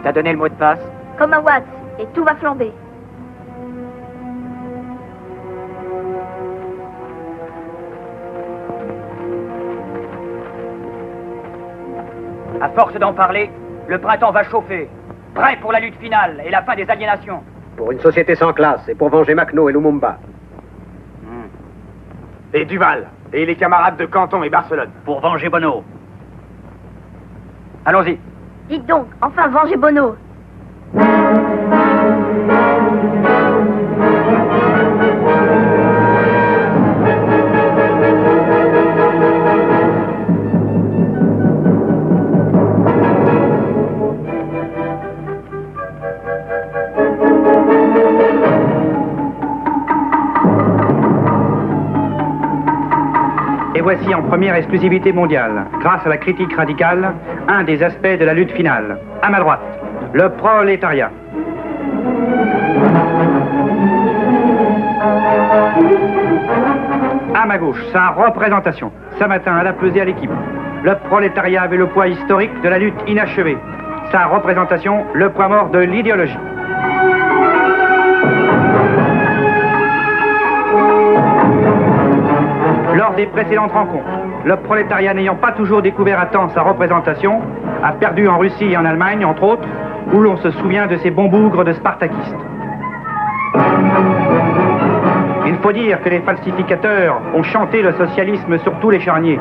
T'as donné le mot de passe? Comme un Watts, et tout va flamber. À force d'en parler, le printemps va chauffer. Prêt pour la lutte finale et la fin des aliénations. Pour une société sans classe et pour venger Makhno et Lumumba. Et Duval, et les camarades de Canton et Barcelone. Pour venger Bonneau. Allons-y. Dites donc, enfin vengez Bono. Et voici en première exclusivité mondiale, grâce à la critique radicale, un des aspects de la lutte finale. À ma droite, le prolétariat. À ma gauche, sa représentation. Ce matin, elle a pesé à l'équipe. Le prolétariat avait le poids historique de la lutte inachevée. Sa représentation, le poids mort de l'idéologie. Lors des précédentes rencontres, le prolétariat n'ayant pas toujours découvert à temps sa représentation, a perdu en Russie et en Allemagne, entre autres, où l'on se souvient de ces bons bougres de spartakistes. Il faut dire que les falsificateurs ont chanté le socialisme sur tous les charniers.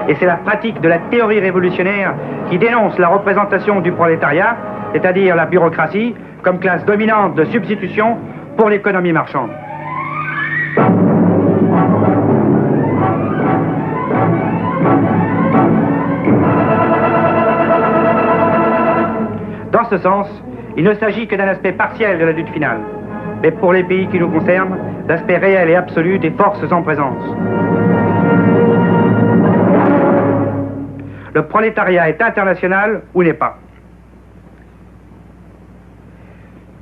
Et c'est la pratique de la théorie révolutionnaire qui dénonce la représentation du prolétariat, c'est-à-dire la bureaucratie, comme classe dominante de substitution pour l'économie marchande. Dans ce sens, il ne s'agit que d'un aspect partiel de la lutte finale, mais pour les pays qui nous concernent, d'aspect réel et absolu des forces en présence. Le prolétariat est international ou n'est pas.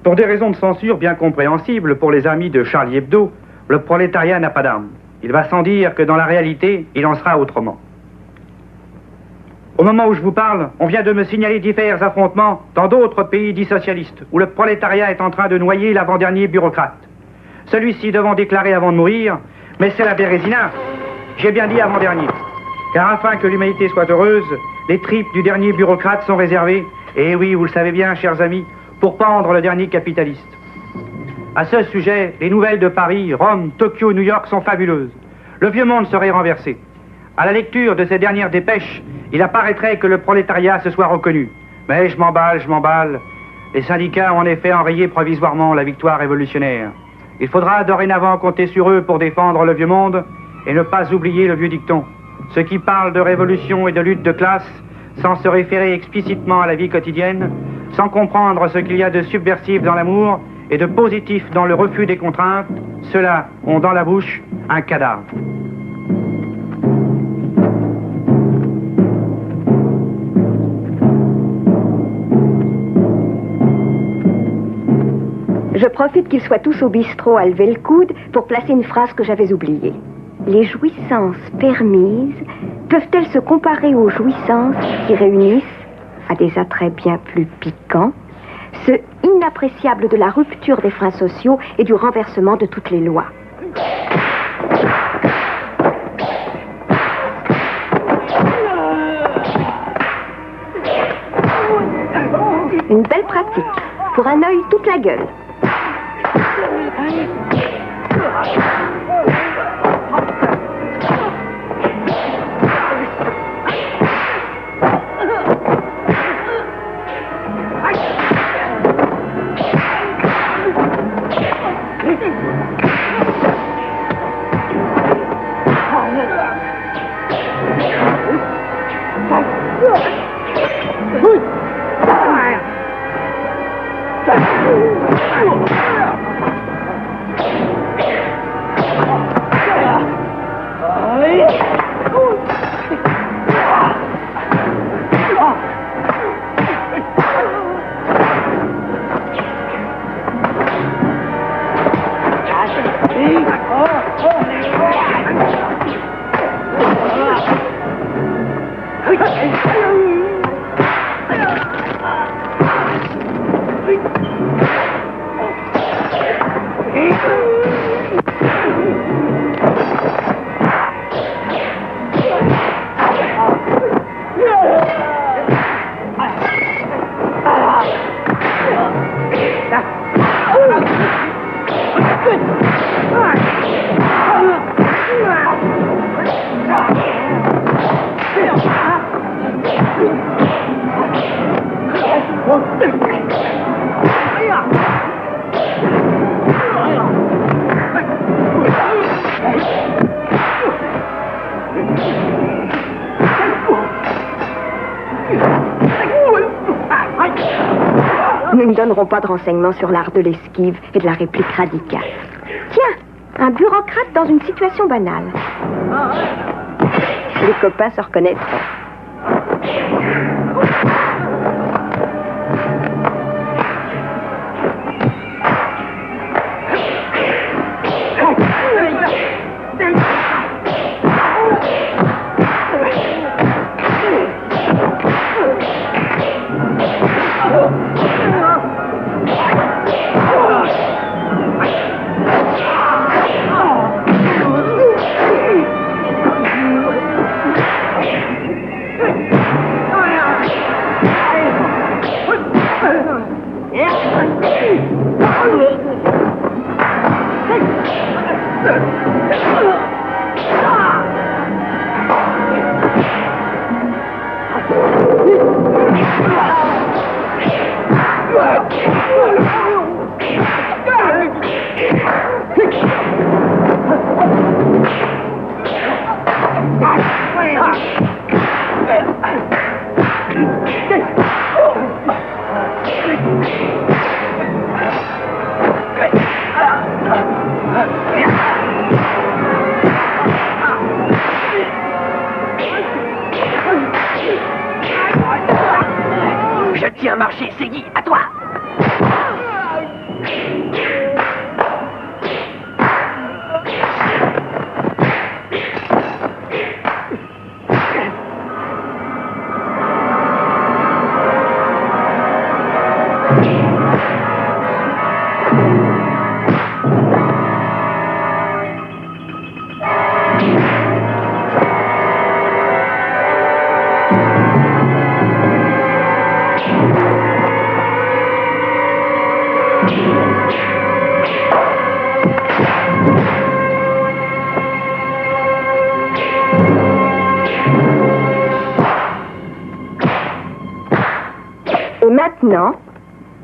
Pour des raisons de censure bien compréhensibles pour les amis de Charlie Hebdo, le prolétariat n'a pas d'armes. Il va sans dire que dans la réalité, il en sera autrement. Au moment où je vous parle, on vient de me signaler divers affrontements dans d'autres pays dits socialistes, où le prolétariat est en train de noyer l'avant-dernier bureaucrate. Celui-ci devant déclarer avant de mourir, mais c'est la Bérésina, j'ai bien dit avant-dernier. Car afin que l'humanité soit heureuse, les tripes du dernier bureaucrate sont réservées, et oui, vous le savez bien, chers amis, pour pendre le dernier capitaliste. À ce sujet, les nouvelles de Paris, Rome, Tokyo, New York sont fabuleuses. Le vieux monde serait renversé. À la lecture de ces dernières dépêches, il apparaîtrait que le prolétariat se soit reconnu. Mais je m'emballe. Les syndicats ont en effet enrayé provisoirement la victoire révolutionnaire. Il faudra dorénavant compter sur eux pour défendre le vieux monde et ne pas oublier le vieux dicton. Ceux qui parlent de révolution et de lutte de classe, sans se référer explicitement à la vie quotidienne, sans comprendre ce qu'il y a de subversif dans l'amour et de positif dans le refus des contraintes, ceux-là ont dans la bouche un cadavre. Je profite qu'ils soient tous au bistrot à lever le coude pour placer une phrase que j'avais oubliée. Les jouissances permises peuvent-elles se comparer aux jouissances qui réunissent, à des attraits bien plus piquants, ce inappréciable de la rupture des freins sociaux et du renversement de toutes les lois? Une belle pratique. Pour un œil, toute la gueule. Nous ne donnerons pas de renseignements sur l'art de l'esquive et de la réplique radicale. Tiens, un bureaucrate dans une situation banale. Les copains se reconnaîtront. Je tiens marché, Segui, à toi.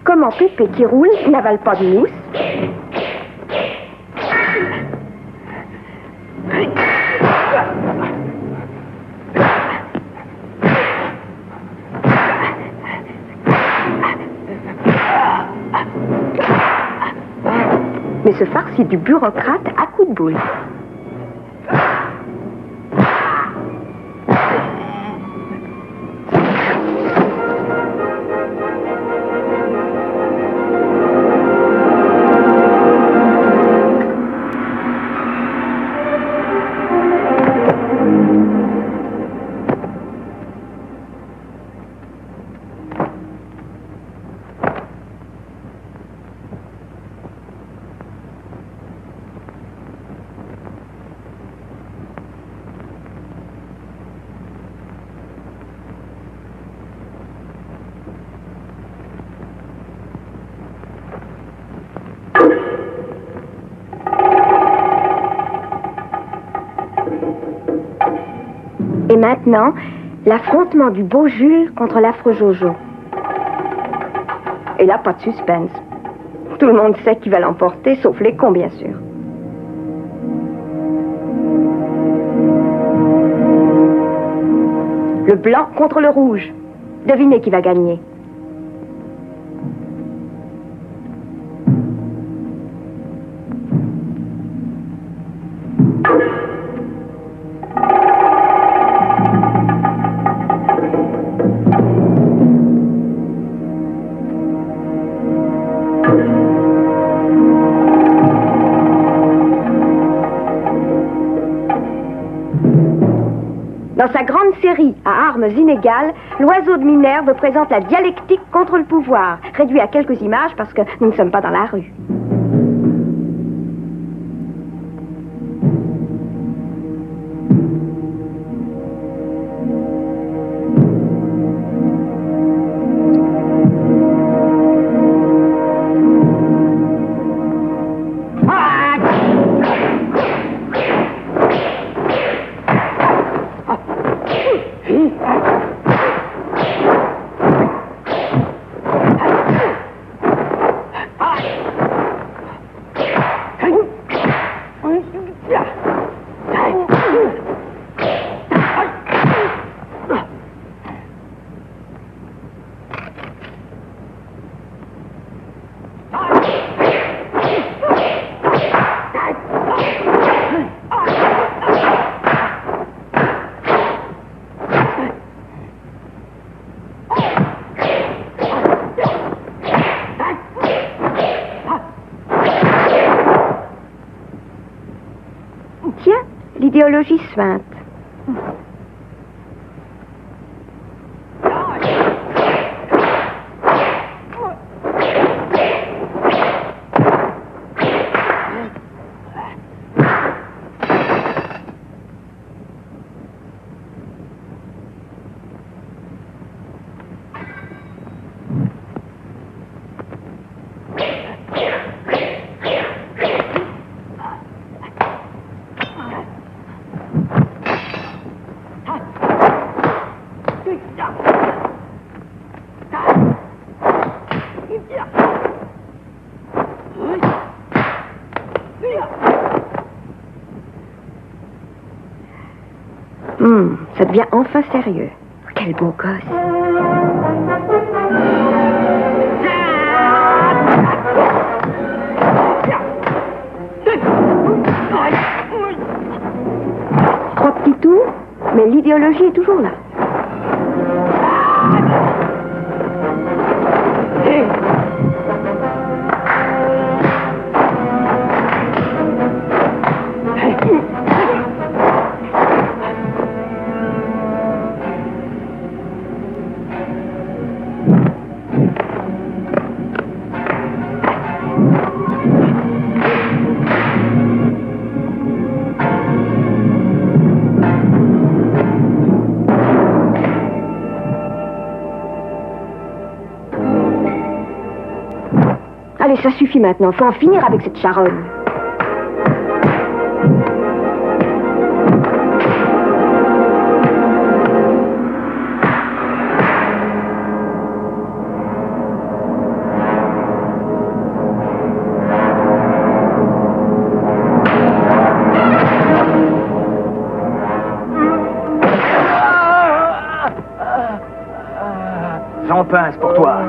Comment Pépé qui roule n'avale pas de mousse? Mais se farcit du bureaucrate à coups de boule. Et maintenant, l'affrontement du beau Jules contre l'affreux Jojo. Et là, pas de suspense. Tout le monde sait qui va l'emporter, sauf les cons, bien sûr. Le blanc contre le rouge. Devinez qui va gagner. Dans sa grande série à armes inégales, l'oiseau de Minerve présente la dialectique contre le pouvoir, réduit à quelques images parce que nous ne sommes pas dans la rue. L'idéologie suinte. Ça devient enfin sérieux. Quel beau gosse. Trois petits tours, mais l'idéologie est toujours là. Allez, ça suffit maintenant. Faut en finir avec cette charogne. J'en pince pour toi.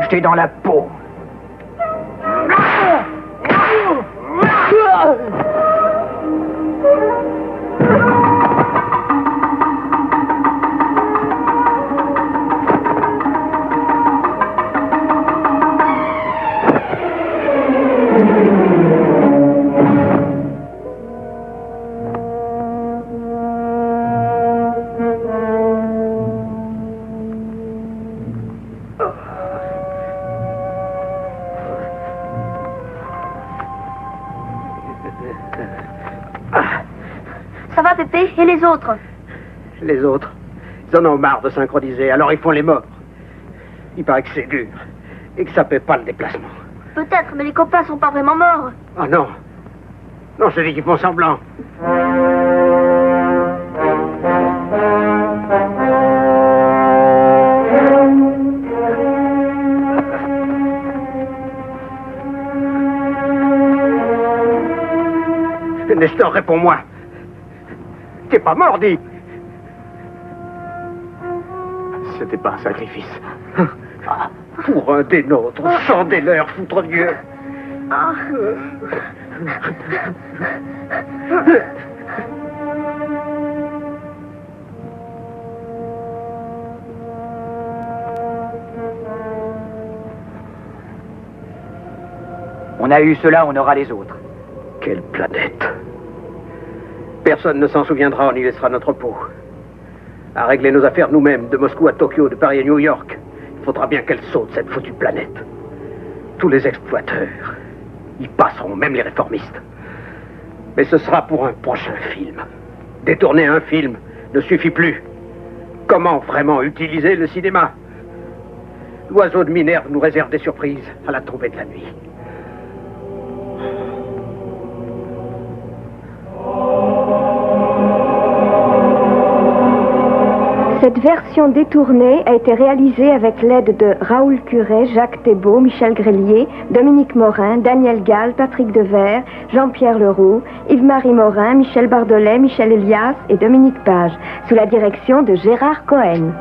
J'étais dans la peau. Ça va, Pépé? Et les autres? Les autres, ils en ont marre de synchroniser, alors ils font les morts. Il paraît que c'est dur et que ça paie pas le déplacement. Peut-être, mais les copains sont pas vraiment morts. Ah non. Non, je te dis qu'ils font semblant. Nestor, réponds-moi. T'es pas mort, dis. C'était pas un sacrifice. Pour un des nôtres, scandez-leur, foutre Dieu. On a eu cela, on aura les autres. Quelle planète. Personne ne s'en souviendra, on y laissera notre peau. À régler nos affaires nous-mêmes, de Moscou à Tokyo, de Paris à New York. Il faudra bien qu'elle saute, cette foutue planète. Tous les exploiteurs, y passeront, même les réformistes. Mais ce sera pour un prochain film. Détourner un film ne suffit plus. Comment vraiment utiliser le cinéma? L'oiseau de Minerve nous réserve des surprises à la tombée de la nuit. Cette version détournée a été réalisée avec l'aide de Raoul Curé, Jacques Thébault, Michel Grélier, Dominique Morin, Daniel Gall, Patrick Devers, Jean-Pierre Leroux, Yves-Marie Morin, Michel Bardolet, Michel Elias et Dominique Page, sous la direction de Gérard Cohen.